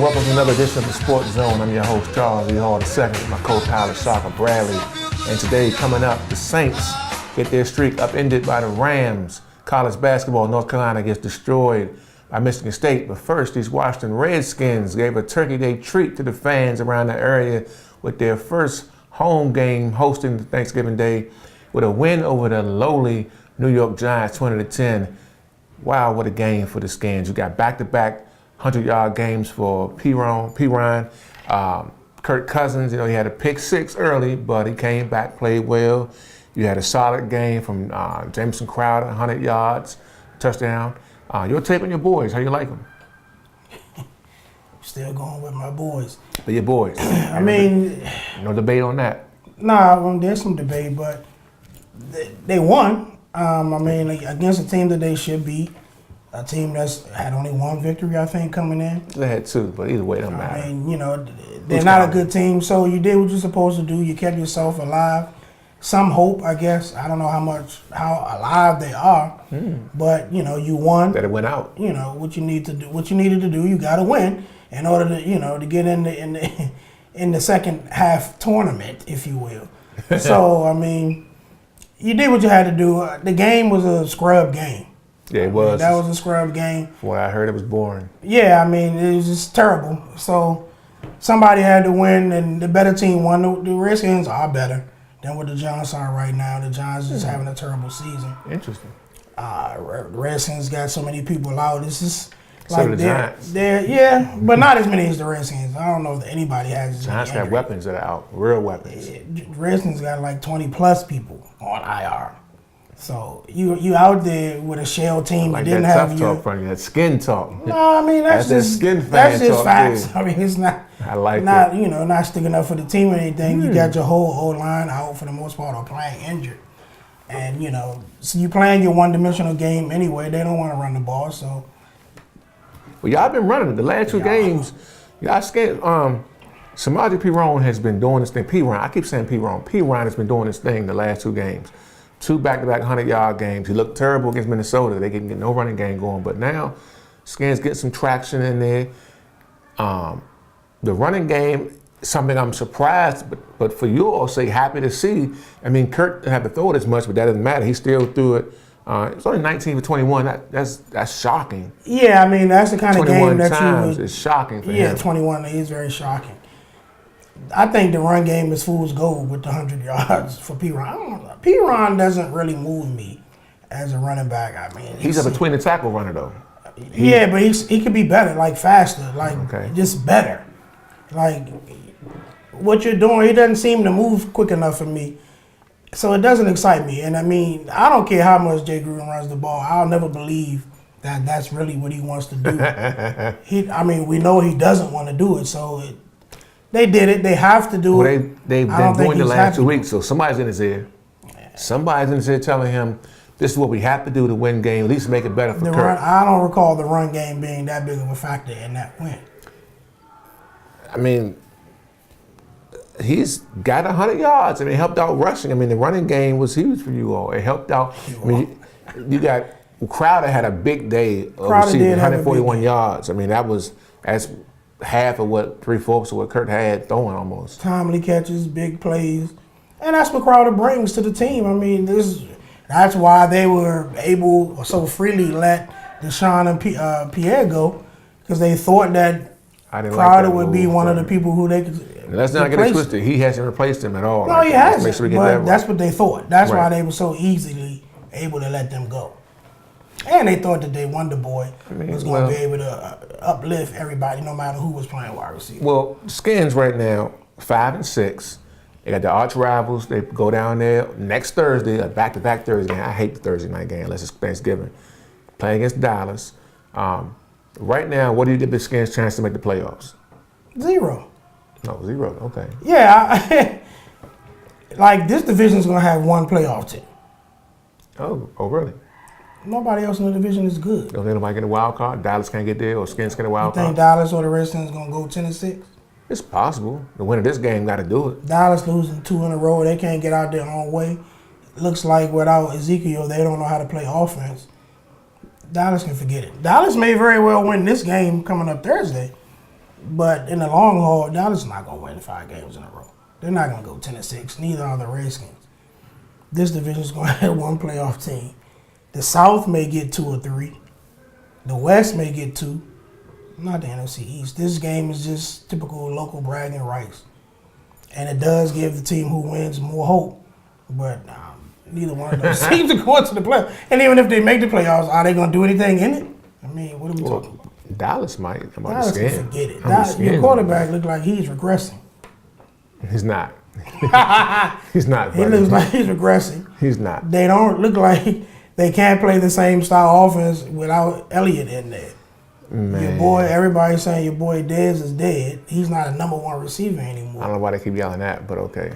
welcome to another edition of the Sports Zone. I'm your host, Charles E. Hall II, with my co-pilot, Shaka Bradley. And today, coming up, the Saints get their streak upended by the Rams. College basketball, North Carolina gets destroyed by Michigan State. But first, these Washington Redskins gave a Turkey Day treat to the fans around the area with their first home game hosting Thanksgiving Day with a win over the lowly New York Giants, 20-10. Wow, what a game for the Skins. You got back-to-back 100-yard games for Perine. Kirk Cousins, he had a pick six early, but he came back, played well. You had a solid game from Jameson Crowder, 100 yards, touchdown. Your take on your boys, how you like them? Still going with my boys. But your boys. I mean, no debate on that. Nah, there's some debate, but they won. Against a team that they should beat, a team that's had only one victory, I think, coming in. They had two, but either way, it don't matter. They're not a good team, so you did what you're supposed to do. You kept yourself alive. Some hope, I guess. I don't know how alive they are, but you won. That it went out. What you needed to do, you got to win in order to to get in the second half tournament, if you will. So you did what you had to do. The game was a scrub game. Yeah, it was. That was a scrub game. From what I heard, it was boring. Yeah, it was just terrible. So somebody had to win, and the better team won. The Redskins are better than what the Giants are right now. The Giants just having a terrible season. Interesting. Redskins got so many people out. This is like the Giants. Yeah, but not as many as the Redskins. I don't know if anybody has. Giants got weapons that are out, real weapons. Redskins got like 20 plus people on IR. So you out there with a shell team like that didn't that have tough you. talk from you, that skin talk. No, that's just skin fan that's just talk, facts. Dude. It's not. I like not it. not sticking up for the team or anything. You got your whole O-line out for the most part or playing injured, and so you playing your one-dimensional game anyway. They don't want to run the ball, so. Well, y'all been running it. The last two games. Y'all scared. Samaje Perine has been doing this thing. I keep saying Perine. Perine has been doing this thing the last two games. Two back-to-back 100-yard games. He looked terrible against Minnesota. They couldn't get no running game going. But now, Skins get some traction in there. The running game, something I'm surprised, but for you all say happy to see. Kirk didn't have to throw it as much, but that doesn't matter. He still threw it. It's only 19 for 21. That's shocking. Yeah, that's the kind of game that 21 times is shocking for him. Yeah, 21 is very shocking. I think the run game is fool's gold with the 100 yards for Perine. Perine doesn't really move me as a running back. He's a between the tackle runner though. But he could be better, like faster, just better. Like what you're doing, he doesn't seem to move quick enough for me. So it doesn't excite me. And I don't care how much Jay Gruden runs the ball. I'll never believe that that's really what he wants to do. We know he doesn't want to do it, so they did it. They have to do it. They've been doing the last 2 weeks, so somebody's in his ear. Somebody's in his ear telling him, this is what we have to do to win game, at least make it better for Kirk. I don't recall the run game being that big of a factor in that win. He's got 100 yards. It helped out rushing. The running game was huge for you all. It helped out. You got Crowder had a big day of receiving 141 yards. That's half of what 3/4 of what Kirk had throwing almost. Timely catches, big plays, and that's what Crowder brings to the team. That's why they were able so freely let Deshaun and Pierre go, because they thought that Crowder would be one of the people who they could. Let's not get it twisted. He hasn't replaced him at all. No, he hasn't. Make sure we get but that right. That's what they thought. That's why they were so easily able to let them go. And they thought that they Wonder Boy was going to be able to uplift everybody, no matter who was playing wide receiver. Well, Skins right now 5-6. They got the arch rivals. They go down there next Thursday, a back-to-back Thursday game. I hate the Thursday night game unless it's Thanksgiving. Playing against Dallas. Right now, what do you give the Skins chance to make the playoffs? 0. No, 0. Okay. Yeah, this division's gonna have one playoff team. Oh, really? Nobody else in the division is good. Don't think nobody get a wild card? Dallas can't get there, or Skins get a wild card? You think Dallas or the Redskins gonna go 10-6? It's possible. The winner of this game got to do it. Dallas losing 2 in a row. They can't get out their own way. Looks like without Ezekiel, they don't know how to play offense. Dallas can forget it. Dallas may very well win this game coming up Thursday. But in the long haul, Dallas is not going to win 5 games in a row. They're not going to go 10-6. Neither are the Redskins. This division is going to have one playoff team. The South may get 2 or 3. The West may get 2. Not the NFC East. This game is just typical local bragging rights. And it does give the team who wins more hope. But neither one of those teams are going to the playoffs. And even if they make the playoffs, are they going to do anything in it? I mean, what are we talking about? Dallas might. Dallas can forget it. Your quarterback looks like he's regressing. He's not. He's not. He looks like he's regressing. He's not. They don't look like they can't play the same style offense without Elliott in there. Man. Your boy, everybody's saying your boy Dez is dead. He's not a number 1 receiver anymore. I don't know why they keep yelling that, but okay.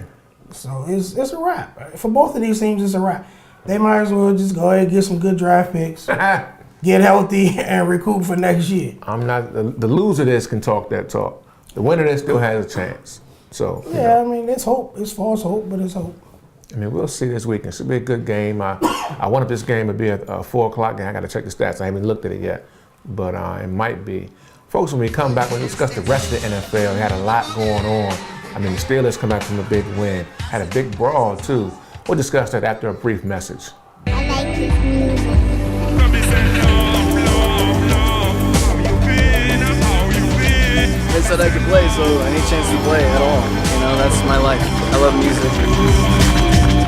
So it's a wrap. For both of these teams, it's a wrap. They might as well just go ahead and get some good draft picks, get healthy, and recoup for next year. I'm not the loser. This can talk that talk. The winner that still has a chance. So yeah, I mean, it's hope. It's false hope, but it's hope. I mean, we'll see this weekend. It should be a good game. I wanted this game to be a 4 o'clock game. I got to check the stats. I haven't looked at it yet, but it might be. Folks, when we come back, when we discuss the rest of the NFL, we had a lot going on. I mean, the Steelers come back from a big win. Had a big brawl, too. We'll discuss that after a brief message. I like his music. They said I could play, so any chance to play at all. You know, that's my life. I love music.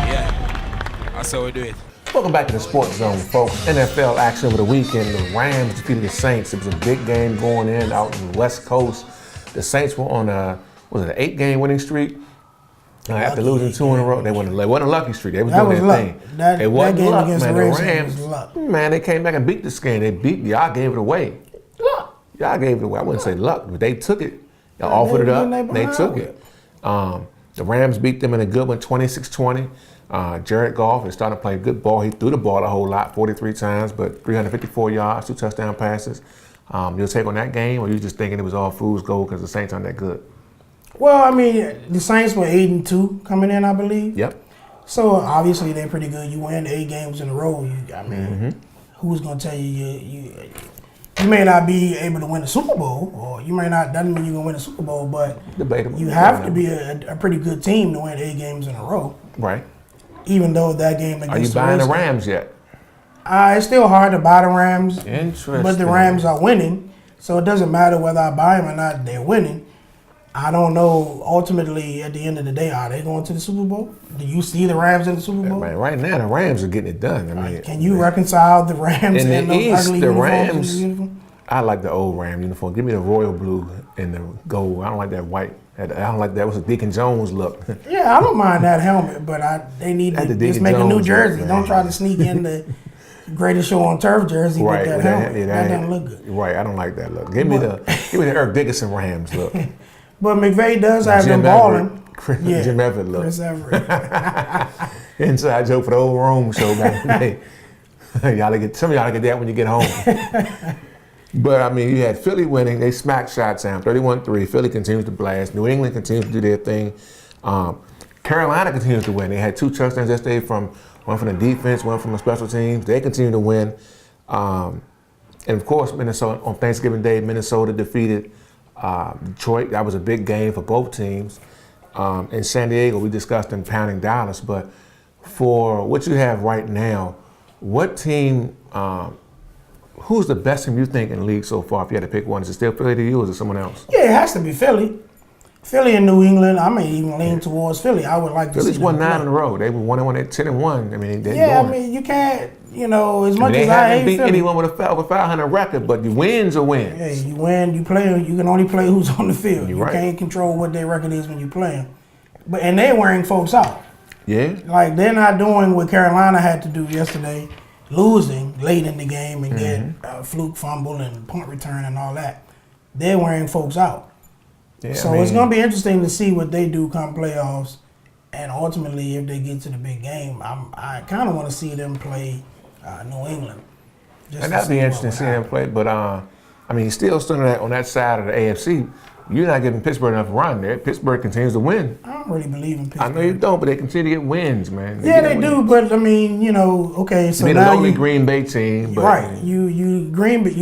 Yeah, that's how we do it. Welcome back to the Sports Zone, folks. NFL action over the weekend. The Rams defeated the Saints. It was a big game going in out in the West Coast. The Saints were on an 8-game winning streak. After losing 2 in a row, they wasn't a lucky streak. They was doing their thing. That wasn't game luck, against man. the The Rams Rams, was luck. man, they came back and beat this game. They beat y'all, gave it away. Luck. Y'all gave it away. I wouldn't say luck, but they took it. Y'all offered it up. They took it. The Rams beat them in a good one, 26-20. Jared Goff is starting to play good ball. He threw the ball a whole lot, 43 times, but 354 yards, 2 touchdown passes. You'll take on that game, or you just thinking it was all fool's gold because the Saints aren't that good? Well, I mean, the Saints were 8-2 coming in, I believe. Yep. So obviously they're pretty good. You win 8 games in a row. Who's gonna tell you may not be able to win the Super Bowl, or you may not? Doesn't mean you're gonna win the Super Bowl, but Debatable. you have to be a pretty good team to win 8 games in a row. Right. Even though that game against Are you buying the Rams yet? It's still hard to buy the Rams. Interesting. But the Rams are winning, so it doesn't matter whether I buy them or not. They're winning. I don't know. Ultimately, at the end of the day, are they going to the Super Bowl? Do you see the Rams in the Super Bowl? Man, right now the Rams are getting it done. I mean, can you reconcile the Rams in and the those East? ugly The uniforms? Rams. I like the old Ram uniform. Give me the royal blue and the gold. I don't like that white. I don't like that. What's a Deacon Jones look? Yeah, I don't mind that helmet, but they need to just make a new jersey. Look, don't try to sneak in the Greatest Show on Turf jersey with that helmet. That doesn't look good. Right, I don't like that look. Give me the Eric Dickerson Rams look. But McVay does have them balling. Jim Everett look. Chris Everett. Inside joke for the old Rome show back in the day. Some of y'all get that when you get home. But, I mean, you had Philly winning. They smacked Chi-Town 31-3. Philly continues to blast. New England continues to do their thing. Carolina continues to win. They had 2 touchdowns yesterday, one from the defense, one from the special teams. They continue to win. And, of course, Minnesota on Thanksgiving Day, Minnesota defeated Detroit. That was a big game for both teams. In San Diego, we discussed them pounding Dallas. But for what you have right now, what team who's the best team you think in the league so far? If you had to pick one, is it still Philly to you, or is it someone else? Yeah, it has to be Philly. Philly and New England. I may even lean towards Philly. I would like to Philly's see won them 9 play. in a row. They were 1-1, they're 10-1. I mean, they're Yeah, going. I mean, you can't, as much They as I haven't hate beat Philly. anyone with a 500 record, but the wins are wins. Hey, you win, you play. You can only play who's on the field. You're you right. can't control what their record is when you play them. And they're wearing folks out. Yeah. Like, they're not doing what Carolina had to do yesterday, losing late in the game and get a fluke fumble and punt return and all that. They're wearing folks out. Yeah, So it's going to be interesting to see what they do come playoffs. And ultimately, if they get to the big game, I kind of want to see them play New England. Just And to that'd be see what interesting would seeing them happen. play. But I mean, still standing on that side of the AFC. You're not giving Pittsburgh enough run there. Pittsburgh continues to win. I don't really believe in Pittsburgh. I know you don't, but they continue to get wins, man. They do, but I mean, okay, so they're now the only Green Bay team. But, right, you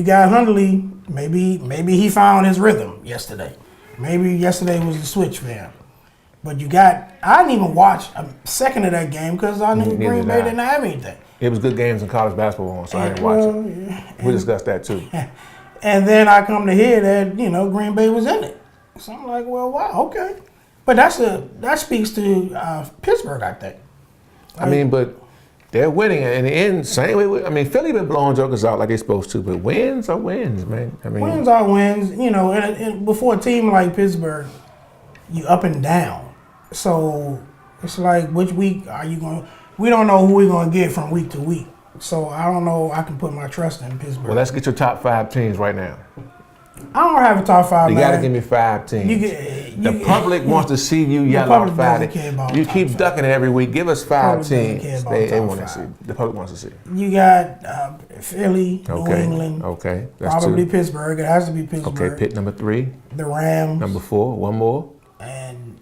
got Hundley. Maybe he found his rhythm yesterday. Maybe yesterday was the switch for him. But I didn't even watch a second of that game because I knew Green Bay didn't have anything. It was good games in college basketball, so I didn't watch it. Yeah. We discussed that too. And then I come to hear that Green Bay was in it. So I'm like, well, wow, okay. But that speaks to Pittsburgh, I think. I mean, but they're winning in the end. Same way. I mean, Philly been blowing jokers out like they're supposed to, but wins are wins, man. I mean, wins are wins. And before a team like Pittsburgh, you up and down. So it's like, which week are you going? We don't know who we're going to get from week to week. So I don't know. I can put my trust in Pittsburgh. Well, let's get your top 5 teams right now. I don't have a top 5. You got to give me 5 teams. The public wants to see you yell out 5. You keep ducking it every week. Give us 5 teams. They want to see. The public wants to see. You got Philly, New England. Okay. That's probably 2. Pittsburgh. It has to be Pittsburgh. Okay, Pitt number 3. The Rams. Number 4. One more. And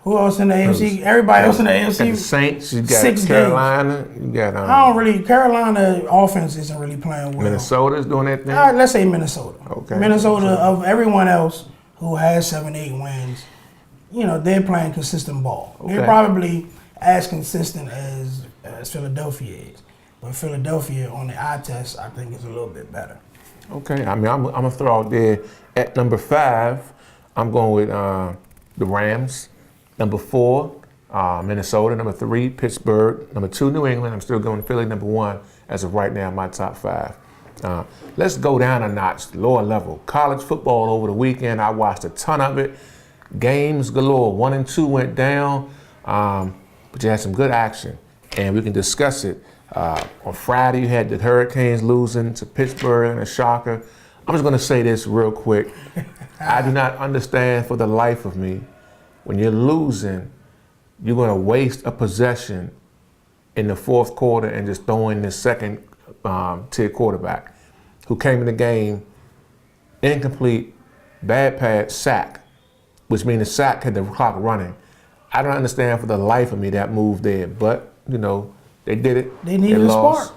who else in the AFC? Everybody else in the AFC. Got the Saints. You got 6 Carolina. Games. You got. Carolina offense isn't really playing well. Minnesota's doing that thing. Let's say Minnesota. Okay. Minnesota, of everyone else who has 7-8 wins, they're playing consistent ball. Okay. They're probably as consistent as Philadelphia is. But Philadelphia on the eye test, I think, is a little bit better. Okay. I mean, I'm gonna throw out there at number 5. I'm going with the Rams. Number 4, Minnesota. Number 3, Pittsburgh. Number 2, New England. I'm still going Philly. Number 1, as of right now, my top 5. Let's go down a notch, lower level. College football over the weekend. I watched a ton of it. Games galore. 1 and 2 went down, but you had some good action, and we can discuss it. On Friday, you had the Hurricanes losing to Pittsburgh and a shocker. I'm just going to say this real quick. I do not understand for the life of me, when you're losing, you're going to waste a possession in the 4th quarter and just throw in this second tier quarterback who came in the game incomplete, bad pass, sack, which means the sack had the clock running. I don't understand for the life of me that move there, but they did it. They needed a spark.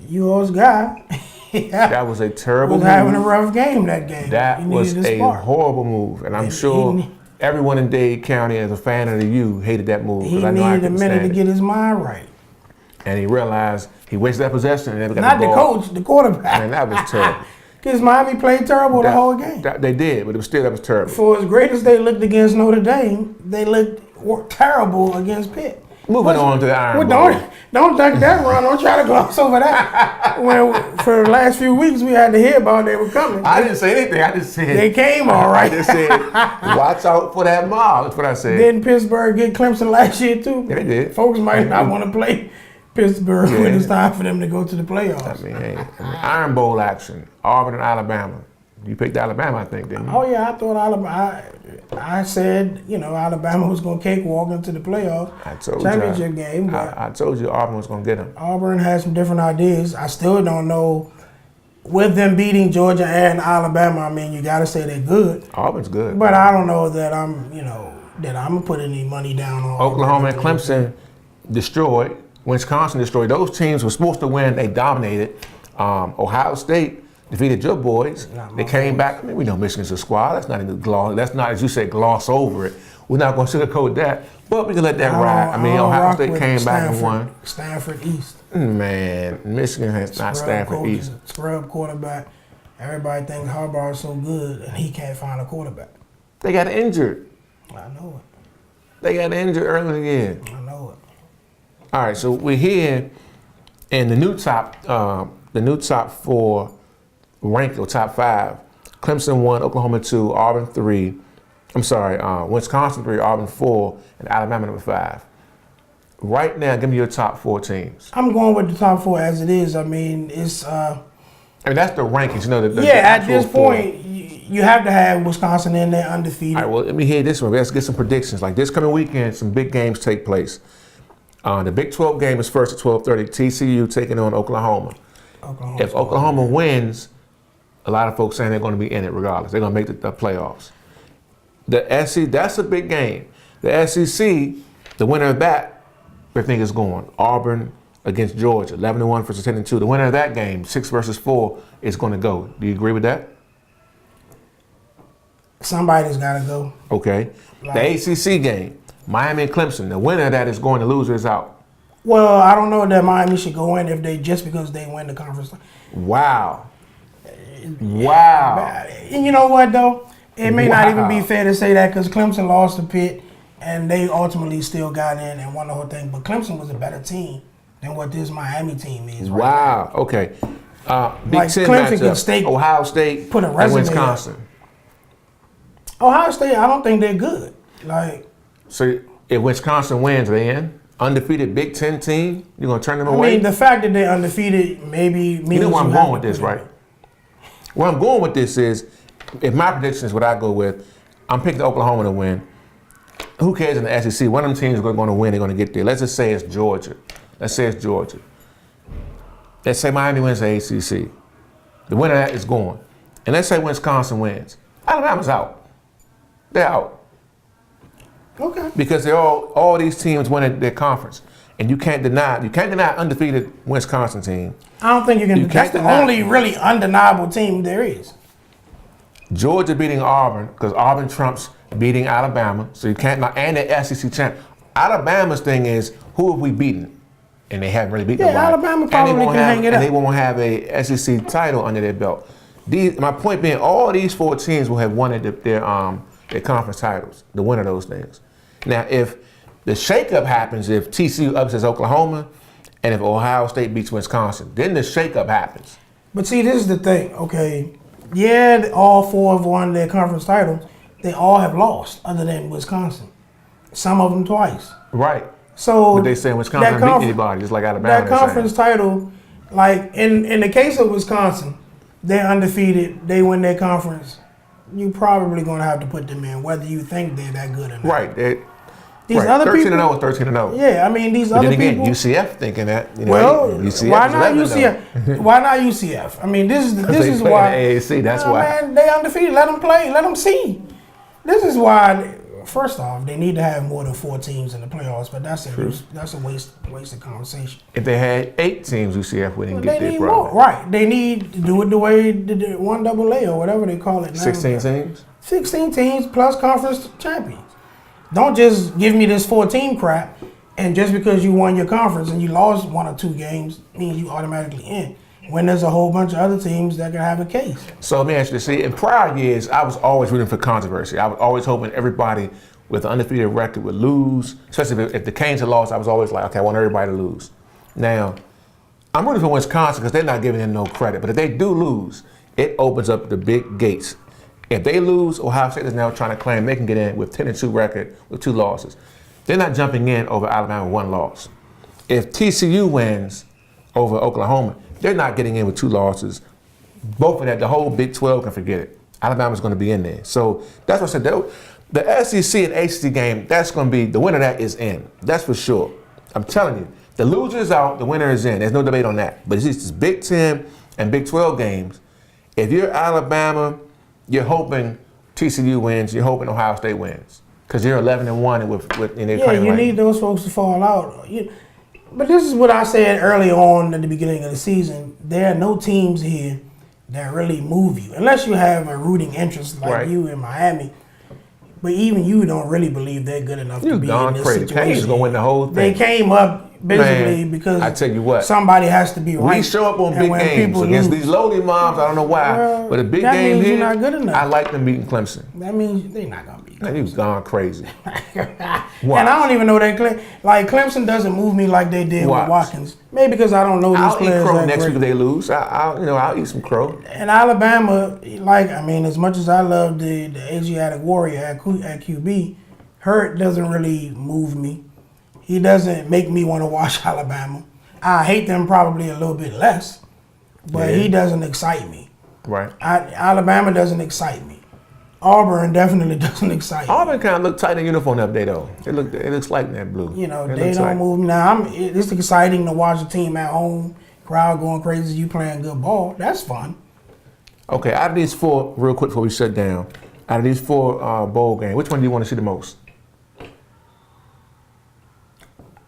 Yours guy. That was a terrible move. Was having a rough game that game. That was a horrible move, and I'm sure everyone in Dade County, as a fan of the U, hated that move. He needed a minute to get his mind right. And he realized he wasted that possession and never got the ball. Not the coach, the quarterback. Man, that was terrible. Because Miami played terrible the whole game. They did, but that was terrible. For as great as they looked against Notre Dame, they looked terrible against Pitt. Moving on to the Iron Bowl. Don't duck that run. Don't try to gloss over that. For the last few weeks, we had to hear about they were coming. I didn't say anything. I just said they came all right. I just said, watch out for that mob. That's what I said. Didn't Pittsburgh get Clemson last year too? Yeah, they did. Folks might not want to play Pittsburgh when it's time for them to go to the playoffs. I mean, Iron Bowl action. Auburn and Alabama. You picked Alabama, I think, didn't you? Oh yeah, I thought Alabama. I said, Alabama was going to cakewalk into the playoff championship game. But I told you Auburn was going to get them. Auburn has some different ideas. I still don't know. With them beating Georgia and Alabama, I mean, you got to say they're good. Auburn's good. But I don't know that I'm going to put any money down on Oklahoma and Clemson destroyed. Wisconsin destroyed. Those teams were supposed to win. They dominated. Ohio State defeated your boys. They came back. I mean, we know Michigan's a squad. That's not even gloss. That's not, as you say, gloss over it. We're not going to sugarcoat that, but we can let that ride. I mean, Ohio State came back and won. Stanford East. Man, Michigan has not Stanford East. Scrub quarterback. Everybody thinks Harbaugh is so good, and he can't find a quarterback. They got injured. I know it. They got injured early in the year. I know it. All right, so we're here in the new top 4 ranked or top 5. Clemson 1, Oklahoma 2, Auburn 3. Wisconsin 3, Auburn 4, and Alabama number 5. Right now, give me your top 4 teams. I'm going with the top 4 as it is. I mean, it's. I mean, that's the rankings. At this point, you have to have Wisconsin in there undefeated. All right, well, let me hear this one. Let's get some predictions. Like this coming weekend, some big games take place. The Big 12 game is first at 12:30. TCU taking on Oklahoma. Oklahoma. If Oklahoma wins, a lot of folks saying they're going to be in it regardless. They're going to make the playoffs. The SEC, that's a big game. The SEC, the winner of that, I think is going. Auburn against Georgia, 11-1 versus 10-2. The winner of that game, 6 versus 4, is going to go. Do you agree with that? Somebody's got to go. Okay. The ACC game, Miami and Clemson. The winner of that is going. The loser is out. Well, I don't know that Miami should go in if they just because they win the conference. Wow. Wow. And you know what though? It may not even Wow. be fair to say that because Clemson lost to Pitt, and they ultimately still got in and won the whole thing. But Clemson was a better team than what this Miami team is. Right Wow. Okay. Big Like, Ten Clemson could matchup. Ohio State put a and resume Wisconsin. now. Ohio State, I don't think they're good. Like, So if Wisconsin wins, they in? Undefeated Big Ten team? You're going to turn them I away? mean, the fact that they're undefeated maybe means You know where I'm have going to with this, put it right? Where I'm going with this is, if my prediction is what I go with, I'm picking Oklahoma to win. Who cares in the SEC? One of them teams is going to win. They're going to get there. Let's just say it's Georgia. Let's say it's Georgia. Let's say Miami wins the ACC. The winner of that is going. And let's say Wisconsin wins. Alabama's out. They're out. Okay. Because they're all these teams win their conference. And you can't deny undefeated Wisconsin team. I don't think you can. That's can't the deny- only really undeniable team there is. Georgia beating Auburn, because Auburn trumps beating Alabama, so you can't not, and the SEC champ. Alabama's thing is, who have we beaten? And they haven't really beaten Yeah, nobody. Alabama And probably they won't can have, hang it and they up. won't have a SEC title under their belt. My point being, all these 4 teams will have won their conference titles, the winner of those things. Now, if the shakeup happens, if TCU upsets Oklahoma, and if Ohio State beats Wisconsin, then the shakeup happens. But see, this is the thing, okay? Yeah, all 4 have won their conference titles. They all have lost, other than Wisconsin. Some of them twice. Right. So But they say Wisconsin that didn't beat confer- anybody, just like Alabama. That they're saying. conference title, like in the case of Wisconsin, they're undefeated. They win their conference. You probably gonna have to put them in, whether you think they're that good or not. Right. These right. other 13 people, and 0 is 13 and 0. yeah, I mean these But other then again, people. UCF thinking that. You know, Well, UCF why is not 11 and 0. UCF? Why not UCF? I mean, this is they play why. in the AAC, that's why. Man, they undefeated. Let them play. Let them see. This is why. First off, they need to have more than 4 teams in the playoffs, but that's a waste of conversation. If they had 8 teams, UCF wouldn't get They there need probably. more, right? They need to do it the way the 1AA or whatever they call it now. 16 teams? 16 teams plus conference champions. Don't just give me this 4-team crap, and just because you won your conference and you lost 1 or 2 games means you automatically in. When there's a whole bunch of other teams that can have a case. So let me ask you this. See, in prior years, I was always rooting for controversy. I was always hoping everybody with an undefeated record would lose, especially if the Canes had lost. I was always like, okay, I want everybody to lose. Now, I'm rooting for Wisconsin because they're not giving them no credit. But if they do lose, it opens up the big gates. If they lose, Ohio State is now trying to claim they can get in with 10-2 record with 2 losses. They're not jumping in over Alabama with 1 loss. If TCU wins over Oklahoma, they're not getting in with 2 losses. Both of that, the whole Big 12 can forget it. Alabama's going to be in there. So that's what I said. The SEC and ACC game, that's going to be, the winner of that is in. That's for sure. I'm telling you. The loser is out, the winner is in. There's no debate on that. But it's just Big 10 and Big 12 games. If you're Alabama, you're hoping TCU wins, you're hoping Ohio State wins. Because you're 11-1 with in their Yeah, claim you right. need those folks to fall out. But this is what I said early on at the beginning of the season. There are no teams here that really move you, unless you have a rooting interest like Right. you in Miami. But even you don't really believe they're good enough You to be in gone this crazy. situation. Canes is gonna win the whole They thing. came up basically Man, because I tell you what, somebody has to be right. We show up on And big when games people against lose, these lowly mobs. I don't know why, Well, but a big that game means here, you're not good enough. I like them beating Clemson. that means they're not gonna be. Man, he was gone crazy. And I don't even know that Clemson doesn't move me like they did Watch. with Watkins. Maybe because I don't know these I'll eat players crow that next great. week if they lose. I'll eat some crow. And Alabama, as much as I love the Asiatic Warrior at QB, Hurt doesn't really move me. He doesn't make me want to watch Alabama. I hate them probably a little bit less, but Yeah. he doesn't excite me. Right. Alabama doesn't excite me. Auburn definitely doesn't excite me. Auburn kind of look tight in uniform the other day though. It looks like that blue. You know, It they looks don't like- move me. Now, it's exciting to watch a team at home crowd going crazy, you playing good ball. That's fun. Okay, out of these 4, real quick before we shut down, out of these 4 bowl games, which one do you want to see the most?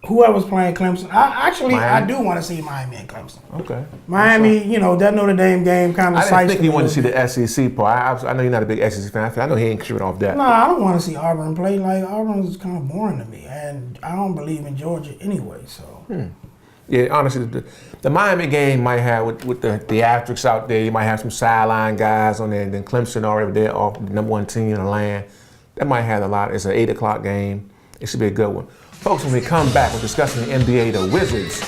Whoever's playing Clemson, I Miami? do want to see Miami and Clemson. Okay. Miami, that Notre Dame game kind of. I didn't think you wanted to see the SEC part. I know you're not a big SEC fan. I know he ain't shooting off that. No, I don't want to see Auburn play. Like, Auburn is kind of boring to me, and I don't believe in Georgia anyway. So. Yeah, honestly, the Miami game might have with the theatrics out there. You might have some sideline guys on there, and then Clemson already there, off the number 1 team in the land. That might have a lot. It's an 8 o'clock game. It should be a good one. Folks, when we come back, we're discussing the NBA, the Wizards.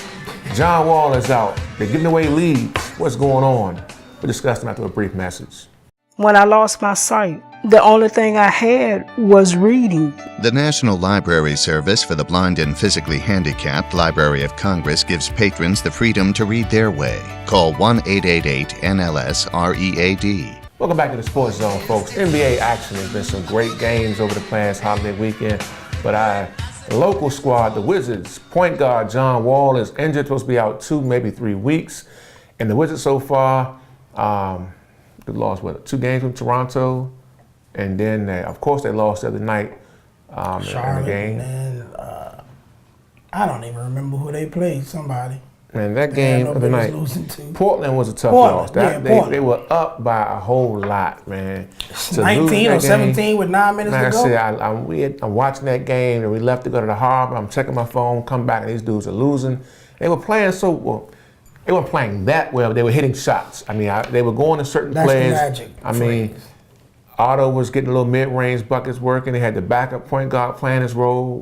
John Wall is out. They're giving away leads. What's going on? We'll discuss them after a brief message. When I lost my sight, the only thing I had was reading. The National Library Service for the Blind and Physically Handicapped, Library of Congress, gives patrons the freedom to read their way. Call 1-888-NLS-READ. Welcome back to the Sports Zone, folks. NBA action. There's been some great games over the past holiday weekend, but the local squad, the Wizards, point guard John Wall is injured, supposed to be out 2, maybe 3 weeks. And the Wizards so far, they lost, 2 games with Toronto. And then, of course, they lost the other night in the game. And I don't even remember who they played. Somebody. And that game of the night, Portland was a tough loss. They were up by a whole lot, man. 19 or 17 with 9 minutes to go. Like I said, I'm watching that game, and we left to go to the harbor. I'm checking my phone, come back, and these dudes are losing. They were playing so well. They weren't playing that well. They were hitting shots. I mean, they were going to certain plays. That's the magic. I mean, Otto was getting a little mid-range buckets working. They had the backup point guard playing his role.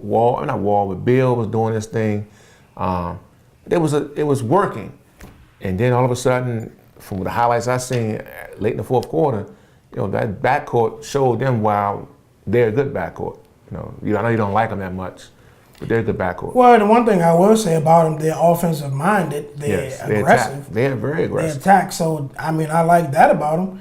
Bill was doing his thing. It was working, and then all of a sudden, from the highlights I seen late in the fourth quarter, that backcourt showed them why they're a good backcourt. I know you don't like them that much, but they're a good backcourt. Well, the one thing I will say about them, they're offensive minded. They're aggressive. They're very aggressive. They attack. So I like that about them.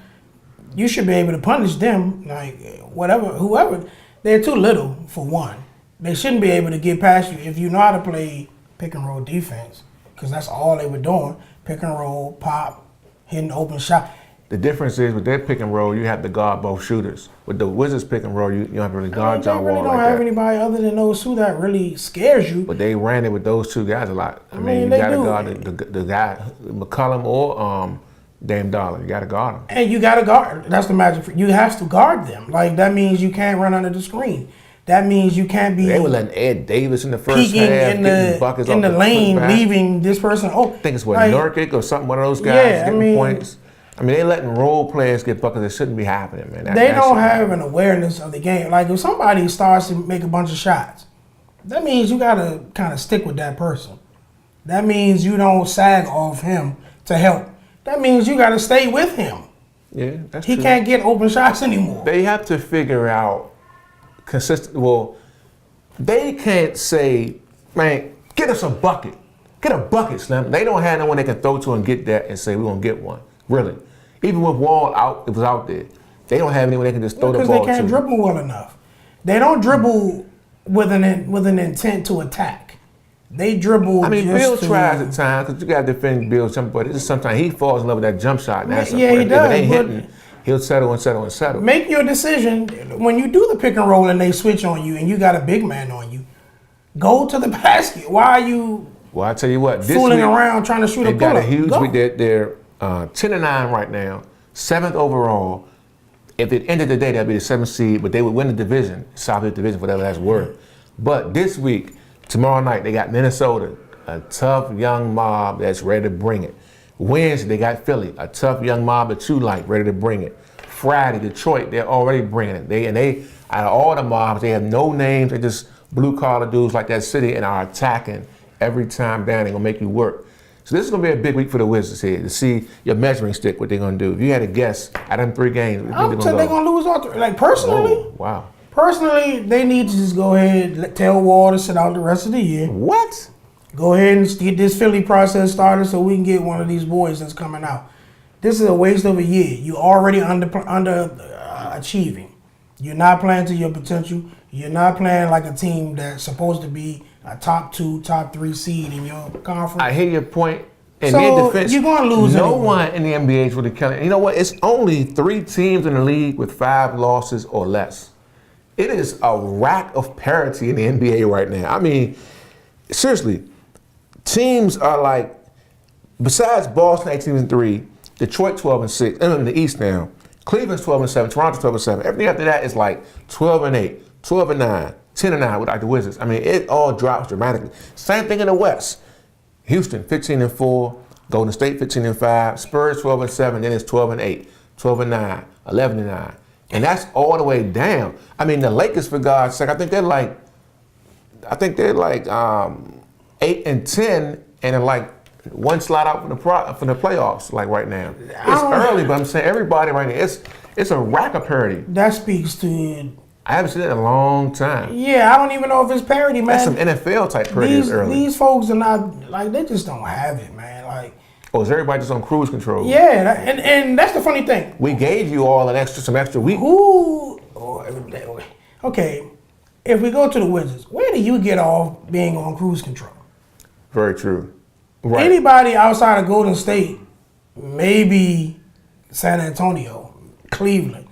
You should be able to punish them, whoever. They're too little for one. They shouldn't be able to get past you if you know how to play pick and roll defense, because that's all they were doing. Pick and roll, pop, hitting open shot. The difference is with their pick and roll, you have to guard both shooters. With the Wizards pick and roll, you don't have to really guard John Wall like that. They really don't have anybody other than those two that really scares you. But they ran it with those 2 guys a lot. I mean, you got to guard the guy, McCollum or Dame Dollar. You got to guard them. And you got to guard. That's the magic. You have to guard them. Like, that means you can't run under the screen. That means you can't be. They were letting Ed Davis in the first half in the lane, leaving this person. I think it's Nurkic or something. One of those guys getting points. I mean, they letting role players get buckets that shouldn't be happening, man. They don't have an awareness of the game. Like, if somebody starts to make a bunch of shots, that means you got to kind of stick with that person. That means you don't sag off him to help. That means you got to stay with him. Yeah, that's true. He can't get open shots anymore. They have to figure out well, they can't say, man, get us a bucket. Get a bucket, Slim. They don't have no one they can throw to and get that and say, we're going to get one. Really. Even with Wall out, it was out there. They don't have anyone they can just throw the ball to. Because they can't dribble well enough. They don't dribble with an intent to attack. They dribble. I mean, Bill tries at times, because you got to defend Bill, but it's just sometimes he falls in love with that jump shot. And that's he does. If it ain't hitting, he'll settle and settle and settle. Make your decision. When you do the pick and roll and they switch on you and you got a big man on you, go to the basket. Why are you I tell you what, this fooling week, around trying to shoot a pull-up? They got a huge week. They're 10-9 right now, 7th overall. If it ended today, that'd be the 7th seed, but they would win the division, Southeast Division, whatever that's worth. But this week, tomorrow night, they got Minnesota, a tough young mob that's ready to bring it. Wednesday, they got Philly, a tough young mob that you like, ready to bring it. Friday, Detroit, they're already bringing it. They out of all the mobs, they have no names. They're just blue-collar dudes like that city and are attacking every time down. They're going to make you work. So this is going to be a big week for the Wizards here to see your measuring stick, what they're going to do. If you had a guess out of them 3 games, I would say they're going to lose all 3. Like, personally, wow. Personally, they need to just go ahead, tell Wall to sit out the rest of the year. What? Go ahead and get this Philly process started so we can get one of these boys that's coming out. This is a waste of a year. You're already achieving. You're not playing to your potential. You're not playing like a team that's supposed to be a top 2, top 3 seed in your conference. I hear your point, And So, their defense, you're gonna lose no anyway. one in the NBA is really killing. You know what? It's only 3 teams in the league with 5 losses or less. It is a rack of parity in the NBA right now. I mean, seriously, teams are like, besides Boston 18-3, Detroit 12-6, and in the East now, Cleveland's 12-7, Toronto's 12-7. Everything after that is like 12-8, 12-9, 10-9 with like the Wizards. I mean, it all drops dramatically. Same thing in the West. Houston 15-4, Golden State 15-5, Spurs 12-7, then it's 12-8, 12-9, 11-9, and that's all the way down. I mean, the Lakers, for God's sake, I think they're like 8-10, and they're like one slide out from the playoffs. Like right now, it's early, but I'm saying everybody right now, it's a rack of parity. That speaks to. I haven't seen it in a long time. Yeah, I don't even know if it's parity, man. That's some NFL type parity early. These folks are not like, they just don't have it, man. Like, Or is everybody just on cruise control? yeah, and that's the funny thing. We gave you all some extra week. Okay, if we go to the Wizards, where do you get off being on cruise control? Very true. Right. Anybody outside of Golden State, maybe San Antonio, Cleveland,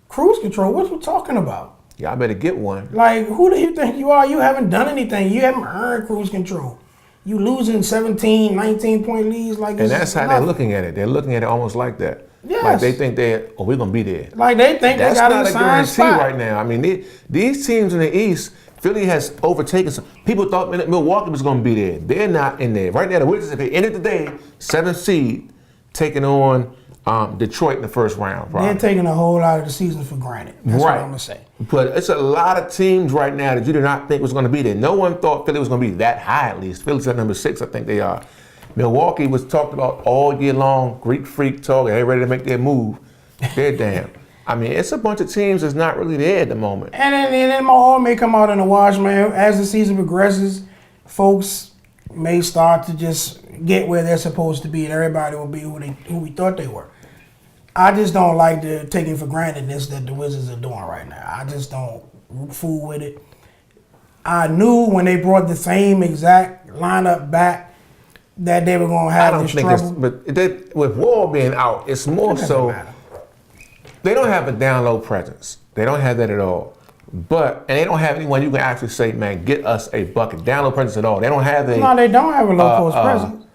cruise control, what are you talking about? Y'all better get one. Like, who do you think you are? You haven't done anything. You haven't earned cruise control. You losing 17, 19-point leads like And this that's is how nothing. they're looking at it. They're looking at it almost like that. Yes. Like they think we're going to be there. Like they think That's they got not an a assigned guarantee spot. right now. I mean, these teams in the East, Philly has overtaken some. People thought Milwaukee was going to be there. They're not in there. Right now, the Wizards, at the end of the day, 7th seed, taking on Detroit in the first round. Probably. They're taking a whole lot of the season for granted. That's what Right. I'm going to say. But it's a lot of teams right now that you do not think was going to be there. No one thought Philly was going to be that high, at least. Philly's at number 6, I think they are. Milwaukee was talked about all year long. Greek Freak talk. They're ready to make their move. They're damn. I mean, it's a bunch of teams that's not really there at the moment. And then all may come out in the wash, man. As the season progresses, folks may start to just get where they're supposed to be, and everybody will be who we thought they were. I just don't like the taking for grantedness that the Wizards are doing right now. I just don't fool with it. I knew when they brought the same exact lineup back that they were going to have this trouble. With Wall being out, it's more It doesn't so. matter. They don't have a down low presence. They don't have that at all. And they don't have anyone you can actually say, man, get us a bucket. Down low presence at all. They don't have No, they don't have a low post presence.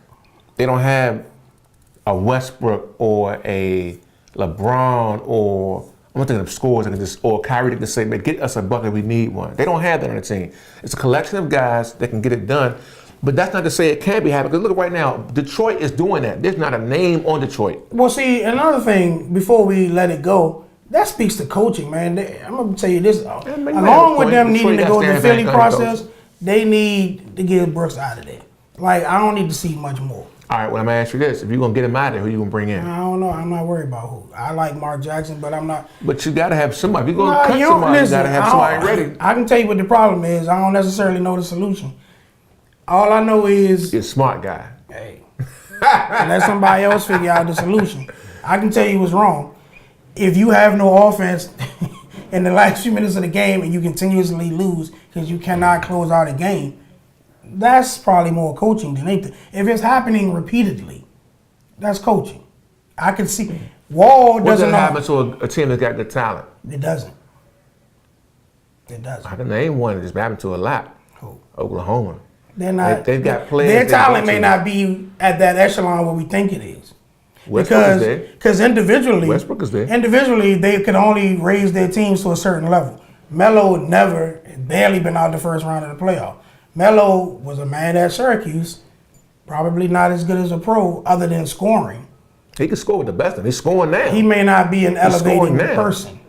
They don't have a Westbrook or a LeBron or I'm thinking of scores or Kyrie that can say, man, get us a bucket. We need one. They don't have that on the team. It's a collection of guys that can get it done. But that's not to say it can't be happening. Because look right now, Detroit is doing that. There's not a name on Detroit. Well, see, another thing, before we let it go, that speaks to coaching, man. I'm going to tell you this. you have a Along with point. them Detroit needing to got go through the Stan Philly Van Gundy process, they need to get Brooks out of there. Like, I don't need to see much more. All right, well, I'm going to ask you this. If you're going to get him out of there, who you going to bring in? I don't know. I'm not worried about who. I like Mark Jackson, but I'm not. But you got to have somebody. If you're going to Nah, cut you don't- somebody, listen, you got to have I somebody don't- ready. I can tell you what the problem is. I don't necessarily know the solution. All I know is, You're a smart guy. hey, let somebody else figure out the solution. I can tell you what's wrong. If you have no offense in the last few minutes of the game and you continuously lose because you cannot close out a game, that's probably more coaching than anything. If it's happening repeatedly, that's coaching. I can see. Wall What doesn't does know. happen to a team that's got good talent? It doesn't. It I doesn't. can name one that's happened to a lot. Who? Oklahoma. They're not. They've got players Their they talent go may to. not be at that echelon where we think it is. Westbrook is there. Because individually, Westbrook is there. Individually, they could only raise their teams to a certain level. Melo never, barely been out the first round of the playoff. Melo was a man at Syracuse, probably not as good as a pro, other than scoring. He can score with the best of them. He's scoring now. He may not be an elevating scoring now. person.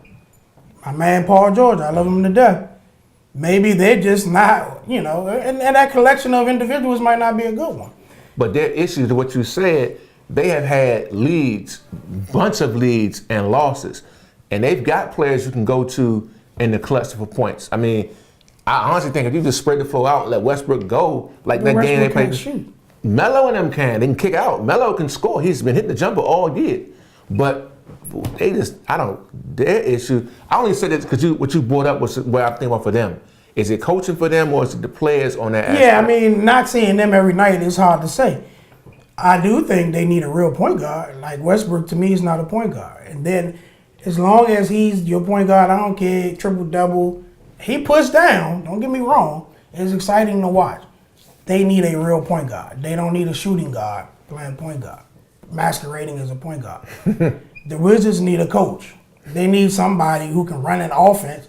My man Paul George, I love him to death. Maybe they're just not, and that collection of individuals might not be a good one. But their issue to what you said, they have had leads, bunch of leads and losses. And they've got players you can go to in the clutch for points. I mean, I honestly think if you just spread the floor out and let Westbrook go, like that game they Westbrook played. can't shoot. Melo and them they can kick out. Melo can score. He's been hitting the jumper all year. But they just, their issue, I only said this because what you brought up was what I'm thinking about for them. Is it coaching for them or is it the players on that aspect? Yeah, I mean, not seeing them every night is hard to say. I do think they need a real point guard. Like Westbrook to me is not a point guard. And then as long as he's your point guard, I don't care, triple-double. He puts down, don't get me wrong. It's exciting to watch. They need a real point guard. They don't need a shooting guard playing point guard, masquerading as a point guard. The Wizards need a coach. They need somebody who can run an offense.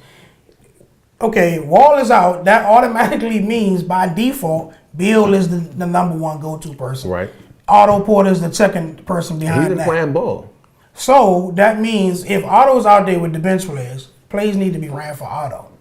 Okay, Wall is out. That automatically means by default, Bill is the number one go-to person. Right. Otto Porter is the second person behind He's been that. playing ball. So that means if Otto's out there with the bench players, plays need to be ran for Otto.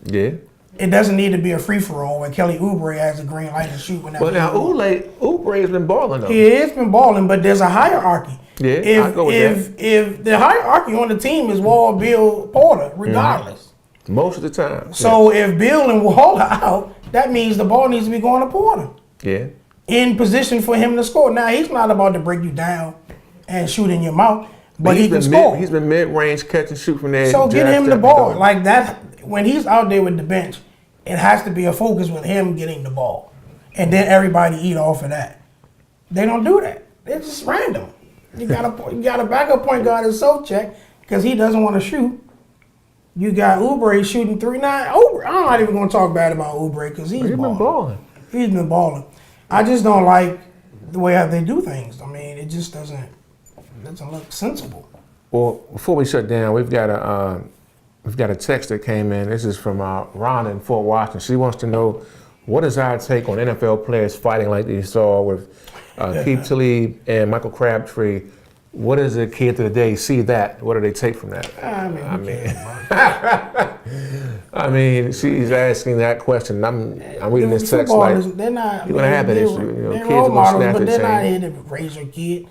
Yeah. It doesn't need to be a free-for-all where Kelly Oubre has a green light to shoot whenever. But now Oubre's been balling though. He has been balling, but there's a hierarchy. Yeah, I go with if the hierarchy on the team is Wall, Bill, Porter, regardless. Most of the time. So if Bill and Wall are out, that means the ball needs to be going to Porter. Yeah. In position for him to score. Now he's not about to break you down and shoot in your mouth, but he can score. He's been mid-range catch and shoot from there. So get him the ball like that. When he's out there with the bench, it has to be a focus with him getting the ball, and then everybody eat off of that. They don't do that. It's just random. You got a backup point guard in Socek because he doesn't want to shoot. You got Oubre shooting 3-9. Oubre, I'm not even going to talk bad about Oubre because he's been balling. He's been balling. I just don't like the way how they do things. I mean, it just doesn't look sensible. Well, before we shut down, we've got a text that came in. This is from Ron in Fort Washington. She wants to know, what is our take on NFL players fighting like they saw with Keith Talib and Michael Crabtree? What does the kid of the day see that? What do they take from that? I mean, she's asking that question. I'm reading this text like, they're not, you're going to have that issue. They're Kids role are going to models, snap but and they're not change. here to raise your kid.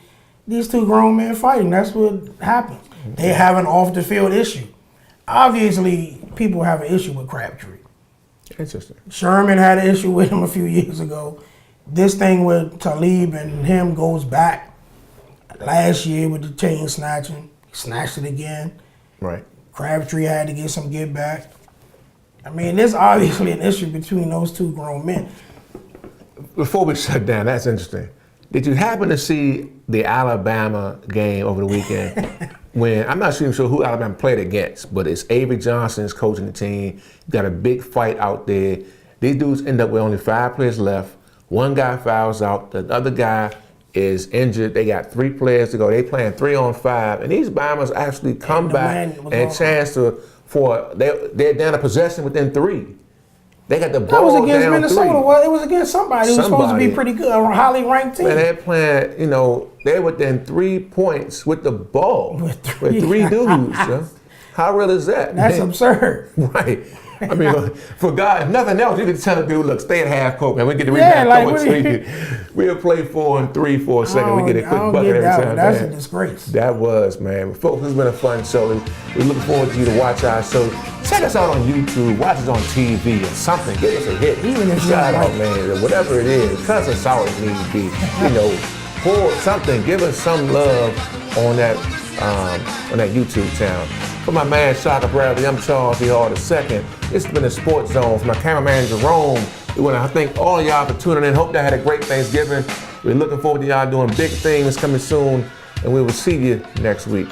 These two grown men fighting. That's what happens. They have an off-the-field issue. Obviously, people have an issue with Crabtree. Interesting. Sherman had an issue with him a few years ago. This thing with Talib and him goes back. Last year with the chain snatching, he snatched it again. Right. Crabtree had to get some get back. I mean, there's obviously an issue between those two grown men. Before we shut down, that's interesting. Did you happen to see the Alabama game over the weekend? When I'm not even sure who Alabama played against, but it's Avery Johnson's coaching the team. Got a big fight out there. These dudes end up with only 5 players left. One guy fouls out. The other guy is injured. They got 3 players to go. They playing 3-on-5, and these Bombers actually come back and chance they're down a possession within 3. They got the ball That was against down Minnesota. 3. Well, it was against somebody who was supposed to be pretty good, a highly ranked team. Man, they're playing, they're within 3 points with the ball. With 3 dudes. How real is that? That's absurd. Right. I mean, for God, if nothing else, you can tell the dude, look, stay at half court, man. We get the rebound we'll play 4 and 3 for a second. We get a quick bucket every time. That's a disgrace. That was, man. Folks, it's been a fun show. We're looking forward to you to watch our show. Check us out on YouTube. Watch us on TV or something. Give us a hit. Even if shout out, man. Whatever it is. Cuss us out if need be. Pour something. Give us some love on that YouTube channel. For my man Shaka Bradley, I'm Charles E. Hall II. This has been the Sports Zone. For my cameraman Jerome, we want to thank all of y'all for tuning in. Hope y'all had a great Thanksgiving. We're looking forward to y'all doing big things coming soon, and we will see you next week.